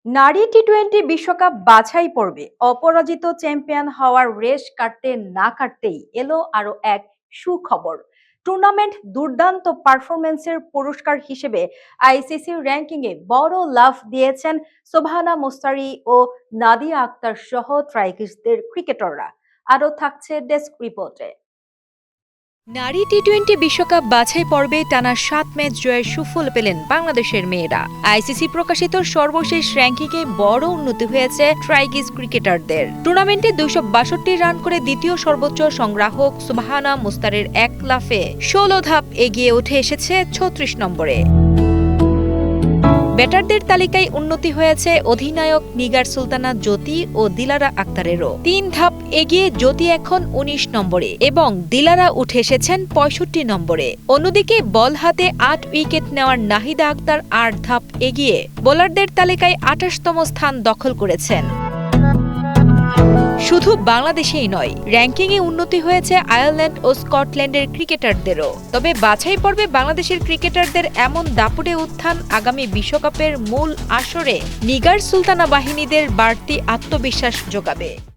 নারী টি-20 বিশ্বকাপ বাছাই পর্বে অপরাজিত চ্যাম্পিয়ন হওয়ার রেশ কাটতে না কাটতেই এলো আরো এক সুখবর। টুর্নামেন্ট দুর্দান্ত পারফরমেন্সের পুরস্কার হিসেবে আইসিসি র্যাঙ্কিংয়ে বড় লাফ দিয়েছেন সোবহানা মুস্তারি ও নাদিয়া আক্তার সহ ট্রাইকিশদের ক্রিকেটাররা। আরও থাকছে ডেস্ক রিপোর্টে। নারী টি-20 বিশ্বকাপ বাছাই পর্বে টানা 7 ম্যাচ জয়ের সুফল পেলেন বাংলাদেশের মেয়েরা। আইসিসি প্রকাশিত সর্বশেষ র্যাঙ্কিংয়ে বড় উন্নতি হয়েছে ট্রাইকিশ ক্রিকেটারদের। টুর্নামেন্টে 262 রান করে দ্বিতীয় সর্বোচ্চ সংগ্রাহক সোবহানা মুস্তারের এক লাফে 16 ধাপ এগিয়ে উঠে এসেছে 36 নম্বরে। ব্যাটারদের তালিকায় উন্নতি হয়েছে অধিনায়ক নিগার সুলতানা জ্যোতি ও দিলারা আক্তারেরও। 3 ধাপ এগিয়ে জ্যোতি এখন 19 নম্বরে এবং দিলারা উঠে এসেছেন 65 নম্বরে। অন্যদিকে বল হাতে 8 উইকেট নেওয়ার নাহিদা আক্তার 8 ধাপ এগিয়ে বোলারদের তালিকায় 28তম স্থান দখল করেছেন। শুধু বাংলাদেশেই নয়, র্যাঙ্কিংয়ে উন্নতি হয়েছে আয়ারল্যান্ড ও স্কটল্যান্ডের ক্রিকেটারদেরও। তবে বাছাই পর্বে বাংলাদেশের ক্রিকেটারদের এমন দাপুটে উত্থান আগামী বিশ্বকাপের মূল আসরে নিগার সুলতানা বাহিনীদের বাড়তি আত্মবিশ্বাস যোগাবে।